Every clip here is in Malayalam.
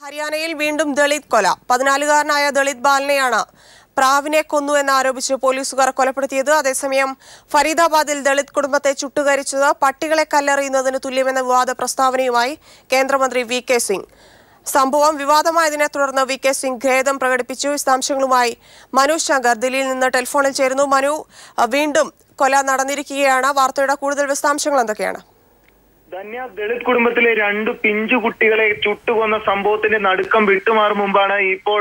ഹരിയാനയിൽ വീണ്ടും ദളിത് കൊല. 14-കാരനായ ദളിത് ബാലനെയാണ് പ്രാവിനെ കൊന്നു എന്നാരോപിച്ച് പോലീസുകാർ കൊലപ്പെടുത്തിയത്. അതേസമയം ഫരീദാബാദിൽ ദളിത് കുടുംബത്തെ ചുട്ടുകരിച്ചത് പട്ടികളെ കല്ലെറിയുന്നതിന് തുല്യമെന്ന വിവാദ പ്രസ്താവനയുമായി കേന്ദ്രമന്ത്രി വി കെ സിംഗ്. സംഭവം വിവാദമായതിനെ തുടർന്ന് വി കെ സിംഗ് ഖേദം പ്രകടിപ്പിച്ചു. വിശദാംശങ്ങളുമായി മനു ശങ്കർ ദില്ലിയിൽ നിന്ന് ടെലിഫോണിൽ ചേരുന്നു. മനു, വീണ്ടും കൊല നടന്നിരിക്കുകയാണ്. വാർത്തയുടെ കൂടുതൽ വിശദാംശങ്ങൾ എന്തൊക്കെയാണ്? ധന്യ, ദളിത് കുടുംബത്തിലെ 2 പിഞ്ചു കുട്ടികളെ ചുട്ടുകൊന്ന സംഭവത്തിന്റെ നടുക്കം വിട്ടുമാറും മുമ്പാണ് ഇപ്പോൾ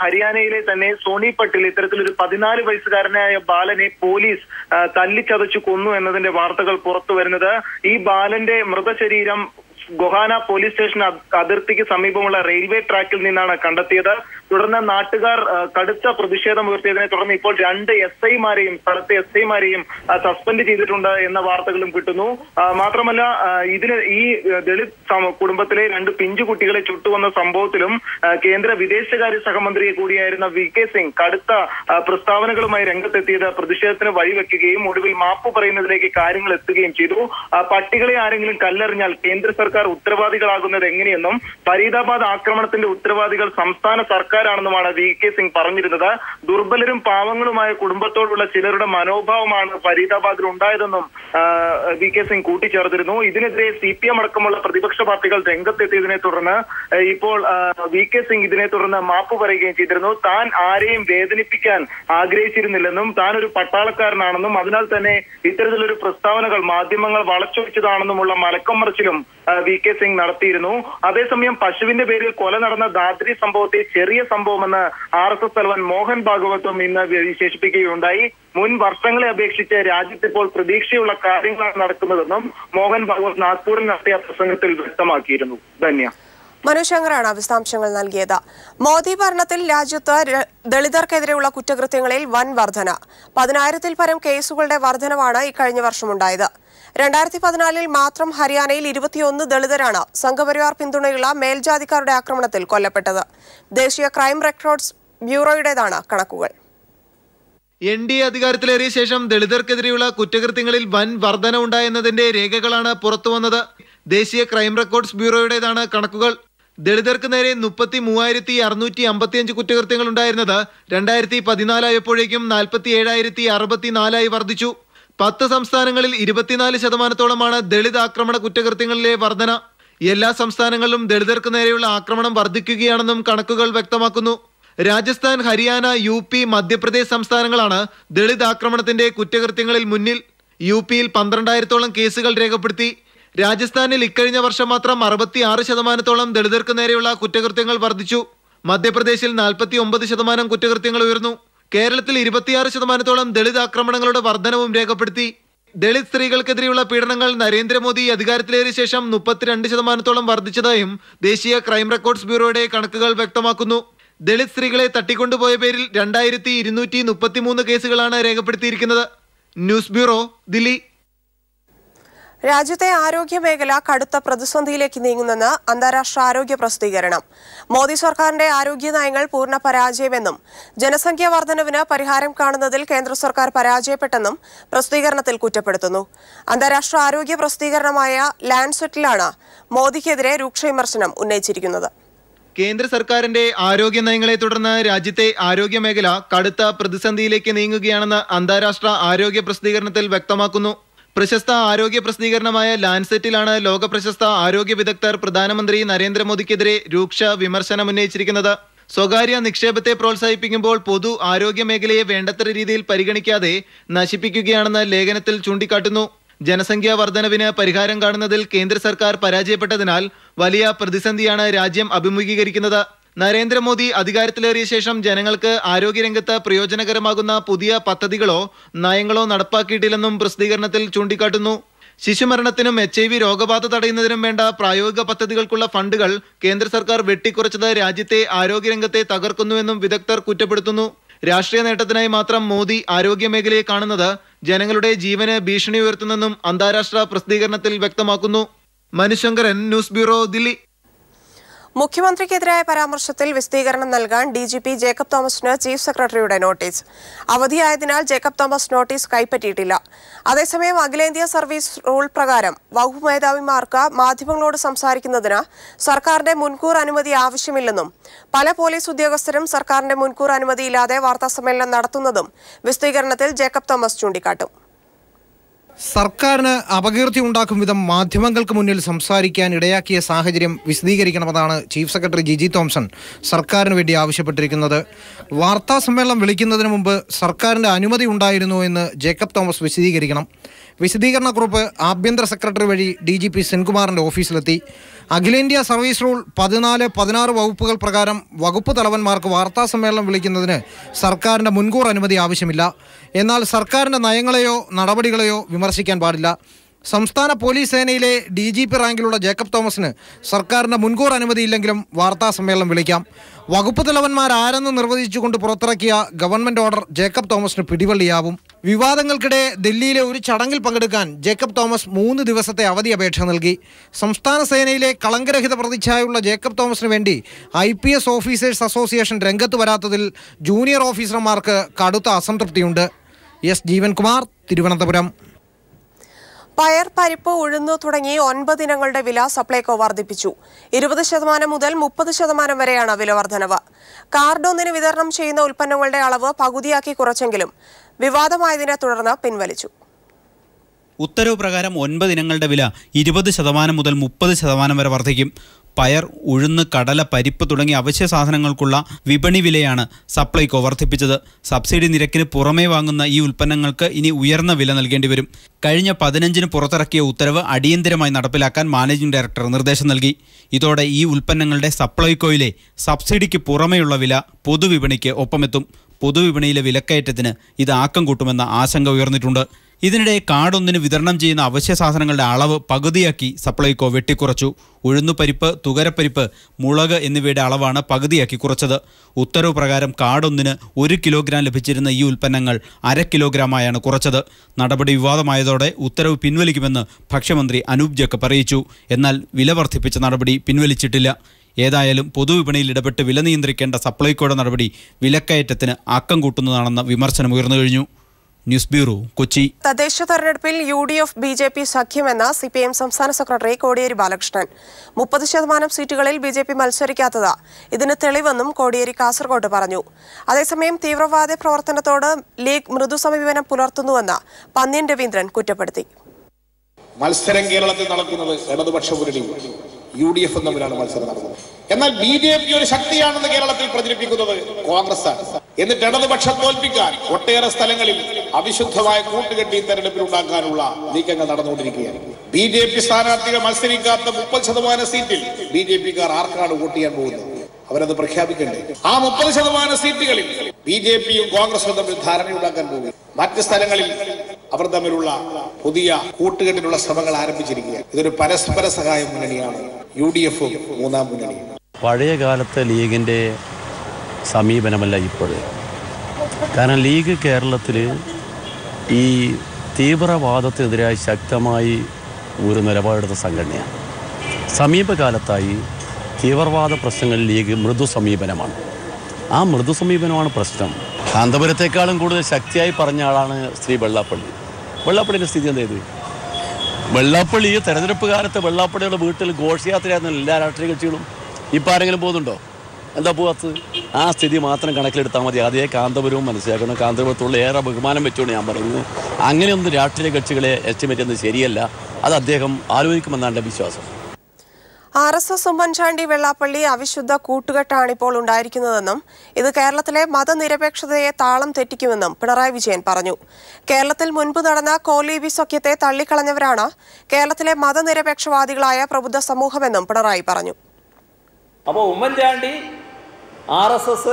ഹരിയാനയിലെ തന്നെ സോണിപട്ടിൽ ഇത്തരത്തിലൊരു 14 വയസ്സുകാരനായ ബാലനെ പോലീസ് തല്ലിച്ചതച്ചു കൊന്നു എന്നതിന്റെ വാർത്തകൾ പുറത്തു വരുന്നത്. ഈ ബാലന്റെ മൃതശരീരം ഗോഹാന പോലീസ് സ്റ്റേഷൻ അതിർത്തിക്ക് സമീപമുള്ള റെയിൽവേ ട്രാക്കിൽ നിന്നാണ് കണ്ടെത്തിയത്. തുടർന്ന് നാട്ടുകാർ കടുത്ത പ്രതിഷേധം ഉയർത്തിയതിനെ തുടർന്ന് ഇപ്പോൾ 2 സ്ഥലത്തെ എസ് ഐമാരെയും സസ്പെൻഡ് ചെയ്തിട്ടുണ്ട് എന്ന വാർത്തകളും കിട്ടുന്നു. മാത്രമല്ല, ഈ ദളിത് കുടുംബത്തിലെ 2 പിഞ്ചു കുട്ടികളെ ചുട്ടുകൊന്ന സംഭവത്തിലും കേന്ദ്ര വിദേശകാര്യ സഹമന്ത്രിയെ കൂടിയായിരുന്ന വി കെ സിംഗ് കടുത്ത പ്രസ്താവനകളുമായി രംഗത്തെത്തിയത് പ്രതിഷേധത്തിന് വഴിവെക്കുകയും ഒടുവിൽ മാപ്പ് പറയുന്നതിലേക്ക് കാര്യങ്ങൾ എത്തുകയും ചെയ്തു. പട്ടികളെ ആരെങ്കിലും കല്ലെറിഞ്ഞാൽ കേന്ദ്ര സർക്കാർ ഉത്തരവാദികളാകുന്നത് എങ്ങനെയെന്നും ഫരീദാബാദ് ആക്രമണത്തിന്റെ ഉത്തരവാദികൾ സംസ്ഥാന സർക്കാരാണെന്നുമാണ് വി കെ സിംഗ് പറഞ്ഞിരുന്നത്. ദുർബലരും പാവങ്ങളുമായ കുടുംബത്തോടുള്ള ചിലരുടെ മനോഭാവമാണ് ഫരീദാബാദിൽ ഉണ്ടായതെന്നും വി കെ സിംഗ് കൂട്ടിച്ചേർത്തിരുന്നു. ഇതിനെതിരെ CPM അടക്കമുള്ള പ്രതിപക്ഷ പാർട്ടികൾ രംഗത്തെത്തിയതിനെ തുടർന്ന് ഇപ്പോൾ വി കെ സിംഗ് ഇതിനെ തുടർന്ന് മാപ്പ് പറയുകയും ചെയ്തിരുന്നു. താൻ ആരെയും വേദനിപ്പിക്കാൻ ആഗ്രഹിച്ചിരുന്നില്ലെന്നും താൻ ഒരു പട്ടാളക്കാരനാണെന്നും അതിനാൽ തന്നെ ഇത്തരത്തിലൊരു പ്രസ്താവനകൾ മാധ്യമങ്ങൾ വളച്ചൊടിച്ചതാണെന്നുമുള്ള മലക്കം മറിച്ചിലും വി കെ സിംഗ് നടത്തിയിരുന്നു. അതേസമയം പശുവിന്റെ പേരിൽ കൊല നടന്ന ദാദ്രി സംഭവത്തെ ചെറിയ സംഭവമെന്ന് RSS തലവൻ മോഹൻ ഭാഗവതും ഇന്ന് വിശേഷിപ്പിക്കുകയുണ്ടായി. മുൻ വർഷങ്ങളെ അപേക്ഷിച്ച് രാജ്യത്ത് ഇപ്പോൾ പ്രതീക്ഷയുള്ള കാര്യങ്ങളാണ് നടക്കുന്നതെന്നും മോഹൻ ഭാഗവത് നാഗ്പൂരിൽ നടത്തിയ പ്രസംഗത്തിൽ വ്യക്തമാക്കിയിരുന്നു. ധന്യ. മനുശങ്കറാണ് വിശദാംശങ്ങൾ നൽകിയത്. മോദി ഭരണത്തിൽ രാജ്യത്ത് ദളിതർക്കെതിരെയുള്ള കുറ്റകൃത്യങ്ങളിൽ വൻ വർധന. 10,000-ൽ പരം കേസുകളുടെ വർധനവാണ് ഇക്കഴിഞ്ഞ വർഷമുണ്ടായത്. 2014-ൽ മാത്രം ഹരിയാനയിൽ 21 ദളിതരാണ് സംഘപരിവാർ പിന്തുണയുള്ള മേൽജാതിക്കാരുടെ ആക്രമണത്തിൽ കൊല്ലപ്പെട്ടത്. ദേശീയ ക്രൈം റെക്കോർഡ്സ് ബ്യൂറോയുടേതാണ് കണക്കുകൾ. NDA അധികാരത്തിലേറിയ ശേഷം ദളിതർക്കെതിരെയുള്ള കുറ്റകൃത്യങ്ങളിൽ വൻ വർധന ഉണ്ടായെന്നതിന്റെ രേഖകളാണ് പുറത്തുവന്നത്. ദേശീയ ക്രൈം റെക്കോർഡ്സ് ബ്യൂറോയുടേതാണ് കണക്കുകൾ. ദളിതർക്ക് നേരെ 37,655 കുറ്റകൃത്യങ്ങൾ ഉണ്ടായിരുന്നത് 2014 ആയപ്പോഴേക്കും 47,064 വർദ്ധിച്ചു. 10 സംസ്ഥാനങ്ങളിൽ 24% ദളിത് ആക്രമണ കുറ്റകൃത്യങ്ങളിലെ വർധന. എല്ലാ സംസ്ഥാനങ്ങളിലും ദളിതർക്ക് നേരെയുള്ള ആക്രമണം വർദ്ധിക്കുകയാണെന്നും കണക്കുകൾ വ്യക്തമാക്കുന്നു. രാജസ്ഥാൻ, ഹരിയാന, UP, മധ്യപ്രദേശ് സംസ്ഥാനങ്ങളാണ് ദളിത് ആക്രമണത്തിന്റെ കുറ്റകൃത്യങ്ങളിൽ മുന്നിൽ. UPയിൽ 12,000-ഓളം കേസുകൾ രേഖപ്പെടുത്തി. രാജസ്ഥാനിൽ ഇക്കഴിഞ്ഞ വർഷം മാത്രം 66% ദളിതർക്ക് നേരെയുള്ള കുറ്റകൃത്യങ്ങൾ വർദ്ധിച്ചു. മധ്യപ്രദേശിൽ 49% കുറ്റകൃത്യങ്ങൾ ഉയർന്നു. കേരളത്തിൽ 26% ദളിത് ആക്രമണങ്ങളുടെ വർധനവും രേഖപ്പെടുത്തി. ദളിത് സ്ത്രീകൾക്കെതിരെയുള്ള പീഡനങ്ങൾ നരേന്ദ്രമോദി അധികാരത്തിലേറിയ ശേഷം 32% വർദ്ധിച്ചതായും ദേശീയ ക്രൈം റെക്കോർഡ്സ് ബ്യൂറോയുടെ കണക്കുകൾ വ്യക്തമാക്കുന്നു. ദളിത് സ്ത്രീകളെ തട്ടിക്കൊണ്ടുപോയ പേരിൽ 2233 കേസുകളാണ് രേഖപ്പെടുത്തിയിരിക്കുന്നത്. News bureau, Delhi. രാജ്യത്തെ ആരോഗ്യ മേഖല കടുത്ത പ്രതിസന്ധിയിലേക്ക് നീങ്ങുന്നെന്ന് അന്താരാഷ്ട്ര ആരോഗ്യ പ്രസിദ്ധീകരണം. മോദി സർക്കാരിന്റെ ആരോഗ്യ നയങ്ങൾ പൂർണ്ണ പരാജയമെന്നും ജനസംഖ്യാ വർധനവിന് പരിഹാരം കാണുന്നതിൽ കേന്ദ്ര സർക്കാർ പരാജയപ്പെട്ടെന്നും പ്രസിദ്ധീകരണത്തിൽ കുറ്റപ്പെടുത്തുന്നു. അന്താരാഷ്ട്ര ആരോഗ്യ പ്രസിദ്ധീകരണമായ ലാൻസെറ്റിലാണ് മോദിക്കെതിരെ രൂക്ഷ വിമർശനം ഉന്നയിച്ചിരിക്കുന്നത്. കേന്ദ്ര സർക്കാരിന്റെ ആരോഗ്യ നയങ്ങളെ തുടർന്ന് രാജ്യത്തെ ആരോഗ്യ മേഖല കടുത്ത പ്രതിസന്ധിയിലേക്ക് നീങ്ങുകയാണെന്ന് അന്താരാഷ്ട്ര ആരോഗ്യ പ്രസിദ്ധീകരണത്തിൽ വ്യക്തമാക്കുന്നു. പ്രശസ്ത ആരോഗ്യ പ്രസിദ്ധീകരണമായ ലാൻസെറ്റിലാണ് ലോക പ്രശസ്ത ആരോഗ്യ വിദഗ്ധർ പ്രധാനമന്ത്രി നരേന്ദ്രമോദിക്കെതിരെ രൂക്ഷ വിമർശനം ഉന്നയിച്ചിരിക്കുന്നത്. സ്വകാര്യ നിക്ഷേപത്തെ പ്രോത്സാഹിപ്പിക്കുമ്പോൾ പൊതു ആരോഗ്യ മേഖലയെ വേണ്ടത്ര രീതിയിൽ പരിഗണിക്കാതെ നശിപ്പിക്കുകയാണെന്ന് ലേഖനത്തിൽ ചൂണ്ടിക്കാട്ടുന്നു. ജനസംഖ്യാ വർധനവിന് പരിഹാരം കാണുന്നതിൽ കേന്ദ്ര സർക്കാർ പരാജയപ്പെട്ടതിനാൽ വലിയ പ്രതിസന്ധിയാണ് രാജ്യം അഭിമുഖീകരിക്കുന്നത്. നരേന്ദ്രമോദി അധികാരത്തിലേറിയ ശേഷം ജനങ്ങൾക്ക് ആരോഗ്യരംഗത്ത് പ്രയോജനകരമാകുന്ന പുതിയ പദ്ധതികളോ നയങ്ങളോ നടപ്പാക്കിയിട്ടില്ലെന്നും പ്രസിദ്ധീകരണത്തിൽ ചൂണ്ടിക്കാട്ടുന്നു. ശിശുമരണത്തിനും HIV രോഗബാധ തടയുന്നതിനും വേണ്ട പ്രായോഗിക പദ്ധതികൾക്കുള്ള ഫണ്ടുകൾ കേന്ദ്ര സർക്കാർ വെട്ടിക്കുറച്ചത് രാജ്യത്തെ ആരോഗ്യരംഗത്തെ തകർക്കുന്നുവെന്നും വിദഗ്ധർ കുറ്റപ്പെടുത്തുന്നു. രാഷ്ട്രീയ നേട്ടത്തിനായി മാത്രം മോദി ആരോഗ്യ മേഖലയെ കാണുന്നത് ജനങ്ങളുടെ ജീവന് ഭീഷണി ഉയർത്തുന്നെന്നും അന്താരാഷ്ട്ര പ്രസിദ്ധീകരണത്തിൽ വ്യക്തമാക്കുന്നു. Manushankaran, news bureau, Dilli. മുഖ്യമന്ത്രിക്കെതിരായ പരാമർശത്തിൽ വിശദീകരണം നൽകാൻ ഡിജിപി ജേക്കബ് തോമസിന് ചീഫ് സെക്രട്ടറിയുടെ നോട്ടീസ്. അവധിയായതിനാൽ ജേക്കബ് തോമസ് നോട്ടീസ് കൈപ്പറ്റിയിട്ടില്ല. അതേസമയം അഖിലേന്ത്യാ സർവീസ് റൂൾ പ്രകാരം വകുപ്പ് മേധാവിമാർക്ക് മാധ്യമങ്ങളോട് സംസാരിക്കുന്നതിന് സർക്കാരിന്റെ മുൻകൂർ അനുമതി ആവശ്യമില്ലെന്നും പല പോലീസ് ഉദ്യോഗസ്ഥരും സർക്കാരിന്റെ മുൻകൂർ അനുമതിയില്ലാതെ വാർത്താസമ്മേളനം നടത്തുന്നതും വിശദീകരണത്തിൽ ജേക്കബ് തോമസ് ചൂണ്ടിക്കാട്ടും. സർക്കാരിന് അപകീർത്തി ഉണ്ടാക്കും വിധം മാധ്യമങ്ങൾക്ക് മുന്നിൽ സംസാരിക്കാൻ ഇടയാക്കിയ സാഹചര്യം വിശദീകരിക്കണമെന്നാണ് ചീഫ് സെക്രട്ടറി ജിജി തോംസൺ സർക്കാരിന് വേണ്ടി ആവശ്യപ്പെട്ടിരിക്കുന്നത്. വാർത്താ സമ്മേളനം വിളിക്കുന്നതിന് മുമ്പ് സർക്കാരിൻ്റെ അനുമതി ഉണ്ടായിരുന്നോ എന്ന് ജേക്കബ് തോമസ് വിശദീകരിക്കണം. വിശദീകരണക്കുറിപ്പ് ആഭ്യന്തര സെക്രട്ടറി വഴി DGP സെൻകുമാറിൻ്റെ ഓഫീസിലെത്തി. അഖിലേന്ത്യാ സർവീസ് റൂൾ 14, 16 വകുപ്പുകൾ പ്രകാരം വകുപ്പ് തലവന്മാർക്ക് വാർത്താ സമ്മേളനം വിളിക്കുന്നതിന് സർക്കാരിൻ്റെ മുൻകൂർ അനുമതി ആവശ്യമില്ല. എന്നാൽ സർക്കാരിൻ്റെ നയങ്ങളെയോ നടപടികളെയോ വിമർശിക്കാൻ പാടില്ല. സംസ്ഥാന പോലീസ് സേനയിലെ DGP റാങ്കിലുള്ള ജേക്കബ് തോമസിന് സർക്കാരിൻ്റെ മുൻകൂർ അനുമതിയില്ലെങ്കിലും വാർത്താ സമ്മേളനം വിളിക്കാം. വകുപ്പ് തലവന്മാരാരെന്ന് നിർവചിച്ചുകൊണ്ട് പുറത്തിറക്കിയ ഗവൺമെൻറ് ഓർഡർ ജേക്കബ് തോമസിന് പിടിവള്ളിയാവും. വിവാദങ്ങൾക്കിടെ ദില്ലിയിലെ ഒരു ചടങ്ങിൽ പങ്കെടുക്കാൻ ജേക്കബ് തോമസ് 3 ദിവസത്തെ അവധി അപേക്ഷ നൽകി. സംസ്ഥാന സേനയിലെ കളങ്കരഹിത പ്രതിച്ഛായുള്ള ജേക്കബ് തോമസിന് വേണ്ടി IPS ഓഫീസേഴ്സ് അസോസിയേഷൻ രംഗത്ത് വരാത്തതിൽ ജൂനിയർ ഓഫീസർമാർക്ക് കടുത്ത അസംതൃപ്തിയുണ്ട്. S. ജീവൻകുമാർ, തിരുവനന്തപുരം. പയർ, പരിപ്പ്, ഉഴുന്നു തുടങ്ങി 9 ഇനങ്ങളുടെ വില സപ്ലൈകോ വർദ്ധിപ്പിച്ചു. 20% മുതൽ 30% വരെയാണ് വില വർധനവ്. കാർഡ് ഒന്നിന് വിതരണം ചെയ്യുന്ന ഉൽപ്പന്നങ്ങളുടെ അളവ് പകുതിയാക്കി കുറച്ചെങ്കിലും വിവാദമായതിനെ തുടർന്ന് പിൻവലിച്ചു. ഉത്തരവ് പ്രകാരം 9 ഇനങ്ങളുടെ വില 20% മുതൽ 30% വരെ വർദ്ധിക്കും. പയർ, ഉഴുന്ന്, കടല, പരിപ്പ് തുടങ്ങിയ അവശ്യ സാധനങ്ങൾക്കുള്ള വിപണി വിലയാണ് സപ്ലൈകോ വർദ്ധിപ്പിച്ചത്. സബ്സിഡി നിരക്കിന് പുറമേ വാങ്ങുന്ന ഈ ഉൽപ്പന്നങ്ങൾക്ക് ഇനി ഉയർന്ന വില നൽകേണ്ടി വരും. കഴിഞ്ഞ 15-ന് പുറത്തിറക്കിയ ഉത്തരവ് അടിയന്തരമായി നടപ്പിലാക്കാൻ മാനേജിംഗ് ഡയറക്ടർ നിർദ്ദേശം നൽകി. ഇതോടെ ഈ ഉൽപ്പന്നങ്ങളുടെ സപ്ലൈകോയിലെ സബ്സിഡിക്ക് പുറമെയുള്ള വില പൊതുവിപണിക്ക് ഒപ്പമെത്തും. പൊതുവിപണിയിലെ വിലക്കയറ്റത്തിന് ഇത് ആക്കം കൂട്ടുമെന്ന ആശങ്ക ഉയർന്നിട്ടുണ്ട്. ഇതിനിടെ കാർഡ് ഒന്നിന് വിതരണം ചെയ്യുന്ന അവശ്യ സാധനങ്ങളുടെ അളവ് പകുതിയാക്കി സപ്ലൈകോ വെട്ടിക്കുറച്ചു. ഉഴുന്നുപരിപ്പ്, തുകരപ്പരിപ്പ്, മുളക് എന്നിവയുടെ അളവാണ് പകുതിയാക്കി കുറച്ചത്. ഉത്തരവ് പ്രകാരം കാർഡ് ഒന്നിന് 1 കിലോഗ്രാം ലഭിച്ചിരുന്ന ഈ ഉൽപ്പന്നങ്ങൾ 1/2 കിലോഗ്രാമായാണ് കുറച്ചത്. നടപടി വിവാദമായതോടെ ഉത്തരവ് പിൻവലിക്കുമെന്ന് ഭക്ഷ്യമന്ത്രി അനൂപ് ജേക്കബ് അറിയിച്ചു. എന്നാൽ വില വർദ്ധിപ്പിച്ച നടപടി പിൻവലിച്ചിട്ടില്ല. ഏതായാലും പൊതുവിപണിയിൽ ഇടപെട്ട് വില നിയന്ത്രിക്കേണ്ട സപ്ലൈകോയുടെ നടപടി വിലക്കയറ്റത്തിന് ആക്കം കൂട്ടുന്നതാണെന്ന വിമർശനം ഉയർന്നു കഴിഞ്ഞു. News bureau, Kochi. തദ്ദേശ തെരഞ്ഞെടുപ്പിൽ UDF BJP സഖ്യമെന്ന CPM സംസ്ഥാന സെക്രട്ടറി കോടിയേരി ബാലകൃഷ്ണൻ. 30% സീറ്റുകളിൽ BJP മത്സരിക്കാത്തത് ഇതിന് തെളിവെന്നും കോടിയേരി കാസർകോട്ട് പറഞ്ഞു. അതേസമയം തീവ്രവാദ പ്രവർത്തനത്തോട് ലീഗ് മൃദു സമീപനം പുലർത്തുന്നുവെന്ന് പന്ന്യൻ രവീന്ദ്രൻ കുറ്റപ്പെടുത്തി. മത്സരം കേരളത്തിൽ നടക്കുന്നത് ഇടതുപക്ഷ മുന്നണിയും UDF തമ്മിലാണ് മത്സരം നടക്കുന്നത്. എന്നാൽ BJP ഒരു ശക്തിയാണെന്ന് കേരളത്തിൽ പ്രചരിപ്പിക്കുന്നത് കോൺഗ്രസ് ആണ്. എന്നിട്ട് ഇടതുപക്ഷം തോൽപ്പിക്കാൻ ഒട്ടേറെ സ്ഥലങ്ങളിൽ അവിശുദ്ധമായ കൂട്ടുകെട്ടി തെരഞ്ഞെടുപ്പിൽ ഉണ്ടാക്കാനുള്ള നീക്കങ്ങൾ നടന്നുകൊണ്ടിരിക്കുകയാണ്. BJP സ്ഥാനാർത്ഥികൾ മത്സരിക്കാത്ത 30% സീറ്റിൽ BJPക്കാർ ആർക്കാണ് വോട്ട് ചെയ്യാൻ പോകുന്നത്? അവരത് പ്രഖ്യാപിക്കണ്ടേ? ആ 30% സീറ്റുകളിൽ BJPയും കോൺഗ്രസും തമ്മിൽ ധാരണയുണ്ടാക്കാൻ പോകും. മറ്റ് സ്ഥലങ്ങളിൽ അവർ തമ്മിലുള്ള പുതിയ കൂട്ടുകെട്ടിനുള്ള ശ്രമങ്ങൾ ആരംഭിച്ചിരിക്കുകയാണ്. ഇതൊരു പരസ്പര സഹായ മുന്നണിയാണ് UDFും മൂന്നാം മുന്നണിയും. പഴയ കാലത്തെ ലീഗിൻ്റെ സമീപനമല്ല ഇപ്പോഴ്. കാരണം ലീഗ് കേരളത്തിൽ ഈ തീവ്രവാദത്തിനെതിരായി ശക്തമായി ഒരു നിലപാടെടുത്ത സംഘടനയാണ്. സമീപകാലത്തായി തീവ്രവാദ പ്രശ്നങ്ങളിൽ ലീഗ് മൃദു സമീപനമാണ്. ആ മൃദു സമീപനമാണ് പ്രശ്നം. കാന്തപുരത്തെക്കാളും കൂടുതൽ ശക്തിയായി പറഞ്ഞ ആളാണ് ശ്രീ വെള്ളാപ്പള്ളി. വെള്ളാപ്പള്ളിയുടെ സ്ഥിതി എന്തായത്? വെള്ളാപ്പള്ളി തെരഞ്ഞെടുപ്പ് കാലത്ത് വെള്ളാപ്പള്ളിയുടെ വീട്ടിൽ ഘോഷയാത്രയായിരുന്നു എല്ലാ രാഷ്ട്രീയ കക്ഷികളും. ഇപ്പം ആരെങ്കിലും പോകുന്നുണ്ടോ? എന്താ പോകാത്തത്? ആ സ്ഥിതി മാത്രം കണക്കിലെടുത്താൽ മതി. അതേ കാന്തപുരവും മനസ്സിലാക്കണം. കാന്തപുരത്തുള്ള ഏറെ ബഹുമാനം വെച്ചുകൊണ്ട് ഞാൻ പറയുന്നത് അങ്ങനെയൊന്നും രാഷ്ട്രീയ കക്ഷികളെ എസ്റ്റിമേറ്റ് ചെയ്യുന്നത് ശരിയല്ല. അത് അദ്ദേഹം ആലോചിക്കുമെന്നാണ് എൻ്റെ വിശ്വാസം. RSS ഉമ്മൻചാണ്ടി വെള്ളാപ്പള്ളി അവിശുദ്ധ കൂട്ടുകെട്ടാണിപ്പോൾ ഉണ്ടായിരിക്കുന്നതെന്നും ഇത് കേരളത്തിലെ മതനിരപേക്ഷതയെ താളം തെറ്റിക്കുമെന്നും പിണറായി വിജയൻ പറഞ്ഞു. കേരളത്തിൽ മുൻപ് നടന്ന കോലീബി സഖ്യത്തെ തള്ളിക്കളഞ്ഞവരാണ് കേരളത്തിലെ മതനിരപേക്ഷവാദികളായ പ്രബുദ്ധ സമൂഹമെന്നും പിണറായി പറഞ്ഞു. അപ്പോൾ ഉമ്മൻചാണ്ടി, RSS,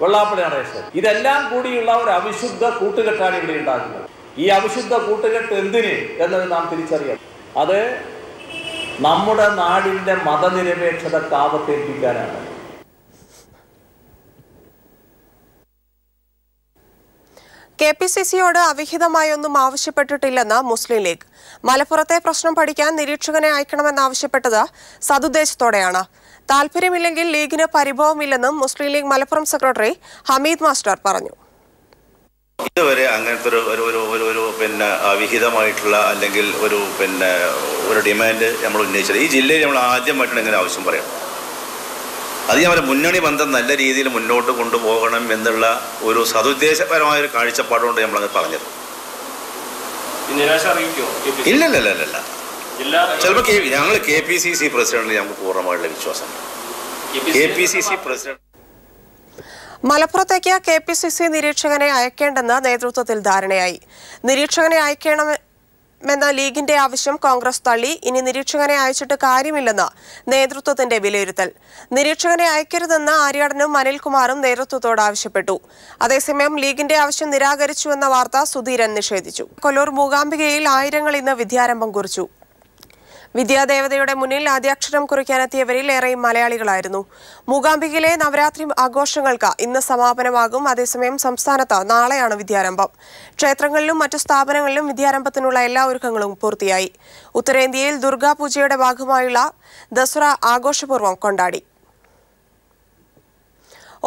വെള്ളാപ്പള്ളി നടേശൻ ഇതെല്ലാം കൂടിയുള്ള ഒരു അവിശുദ്ധ കൂട്ടുകെട്ടാണ് ഇവിടെ ഉണ്ടാക്കുന്നത്. ഈ അവിശുദ്ധ കൂട്ടുകെട്ട് എന്തിന് എന്നത് നാം തിരിച്ചറിയണം. അത് നമ്മുടെ നാടിന്റെ മതനിരപേക്ഷത കാവത്തേൽപ്പിക്കാനാണ്. KPCCയോട് അവിഹിതമായൊന്നും ആവശ്യപ്പെട്ടിട്ടില്ലെന്ന് മുസ്ലിം ലീഗ്. മലപ്പുറത്തെ പ്രശ്നം പഠിക്കാൻ നിരീക്ഷകനെ അയക്കണമെന്നാവശ്യപ്പെട്ടത് സതുദ്ദേശത്തോടെയാണ്. താൽപര്യമില്ലെങ്കിൽ ലീഗിന് പരിഭവമില്ലെന്നും മുസ്ലിം ലീഗ് മലപ്പുറം സെക്രട്ടറി ഹമീദ് മാസ്റ്റർ പറഞ്ഞു. ഇതുവരെ അങ്ങനത്തെ ഒരു വിഹിതമായിട്ടുള്ള അല്ലെങ്കിൽ ഒരു ഡിമാൻഡ് നമ്മൾ ഉന്നയിച്ചത് ഈ ജില്ലയിൽ നമ്മൾ ആദ്യമായിട്ടാണ് ഇങ്ങനെ ആവശ്യം പറയാം. അത് ഞാൻ മുന്നണി ബന്ധം നല്ല രീതിയിൽ മുന്നോട്ട് കൊണ്ടുപോകണം എന്നുള്ള ഒരു സതുദ്ദേശപരമായ ഒരു കാഴ്ചപ്പാടുകൊണ്ട് നമ്മളത് പറഞ്ഞത്. ഇല്ലല്ല ചിലപ്പോൾ ഞങ്ങൾ KPCC പ്രസിഡന്റിൽ ഞങ്ങൾക്ക് പൂർണ്ണമായിട്ടുള്ള വിശ്വാസം. KPCC പ്രസിഡന്റ് മലപ്പുറത്തേക്ക് KPCC നിരീക്ഷകനെ അയക്കേണ്ടെന്ന് നേതൃത്വത്തിൽ ധാരണയായി. നിരീക്ഷകനെ അയക്കണമെന്ന ലീഗിന്റെ ആവശ്യം കോൺഗ്രസ് തള്ളി. ഇനി നിരീക്ഷകനെ അയച്ചിട്ട് കാര്യമില്ലെന്ന് നേതൃത്വത്തിന്റെ വിലയിരുത്തൽ. നിരീക്ഷകനെ അയക്കരുതെന്ന് ആര്യാടനും അനിൽകുമാറും നേതൃത്വത്തോട് ആവശ്യപ്പെട്ടു. അതേസമയം ലീഗിന്റെ ആവശ്യം നിരാകരിച്ചുവെന്ന വാർത്ത സുധീരൻ നിഷേധിച്ചു. കൊല്ലൂർ മൂകാംബികയിൽ ആയിരങ്ങൾ ഇന്ന് വിദ്യാരംഭം കുറിച്ചു. വിദ്യാദേവതയുടെ മുന്നിൽ ആദ്യാക്ഷരം കുറിക്കാനെത്തിയവരിൽ ഏറെയും മലയാളികളായിരുന്നു. മൂകാംബികയിലെ നവരാത്രി ആഘോഷങ്ങൾക്ക് ഇന്ന് സമാപനമാകും. അതേസമയം സംസ്ഥാനത്ത് നാളെയാണ് വിദ്യാരംഭം. ക്ഷേത്രങ്ങളിലും മറ്റു സ്ഥാപനങ്ങളിലും വിദ്യാരംഭത്തിനുള്ള എല്ലാ ഒരുക്കങ്ങളും പൂർത്തിയായി. ഉത്തരേന്ത്യയിൽ ദുർഗാപൂജയുടെ ഭാഗമായുള്ള ദസറ ആഘോഷപൂർവ്വം കൊണ്ടാടി.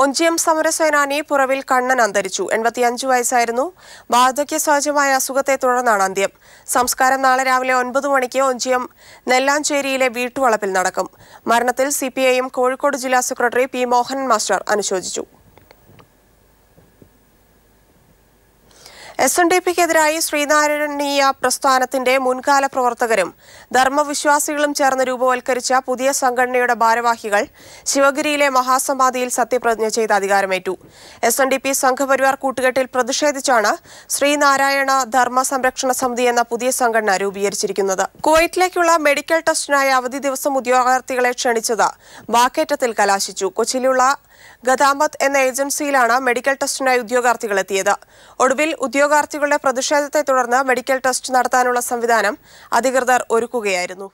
ഒഞ്ചിയം സമരസേനാനി പുറവിൽ കണ്ണൻ അന്തരിച്ചു. 85 വയസ്സായിരുന്നു. വാർദ്ധക്യ സഹജമായ അസുഖത്തെ തുടർന്നാണ് അന്ത്യം. സംസ്കാരം നാളെ രാവിലെ 9 മണിക്ക് ഒഞ്ചിയം നെല്ലാഞ്ചേരിയിലെ വീട്ടുവളപ്പിൽ നടക്കും. മരണത്തിൽ CPIM കോഴിക്കോട് ജില്ലാ സെക്രട്ടറി P. മോഹൻ മാസ്റ്റർ അനുശോചിച്ചു. SNDPക്കെതിരായി ശ്രീനാരായണീയ പ്രസ്ഥാനത്തിന്റെ മുൻകാല പ്രവർത്തകരും ധർമ്മവിശ്വാസികളും ചേർന്ന് രൂപവൽക്കരിച്ച പുതിയ സംഘടനയുടെ ഭാരവാഹികൾ ശിവഗിരിയിലെ മഹാസമാധിയിൽ സത്യപ്രതിജ്ഞ ചെയ്ത് അധികാരമേറ്റു. SNDP സംഘപരിവാർ കൂട്ടുകെട്ടിൽ പ്രതിഷേധിച്ചാണ് ശ്രീനാരായണ ധർമ്മ സംരക്ഷണ സമിതി എന്ന പുതിയ സംഘടന രൂപീകരിച്ചിരിക്കുന്നത്. കുവൈറ്റിലേക്കുള്ള മെഡിക്കൽ ടെസ്റ്റിനായി അവധി ദിവസം ഉദ്യോഗാർത്ഥികളെ ക്ഷണിച്ചത് വാക്കേറ്റത്തിൽ കലാശിച്ചു. കൊച്ചിയിലുള്ള ഗതാമത്ത് എന്ന ഏജൻസിയിലാണ് മെഡിക്കൽ ടെസ്റ്റിനായി ഉദ്യോഗാർത്ഥികൾ എത്തിയത്. ഒടുവിൽ ഉദ്യോഗാർത്ഥികളുടെ പ്രതിഷേധത്തെ തുടർന്ന് മെഡിക്കൽ ടെസ്റ്റ് നടത്താനുള്ള സംവിധാനം അധികൃതർ ഒരുക്കുകയായിരുന്നു.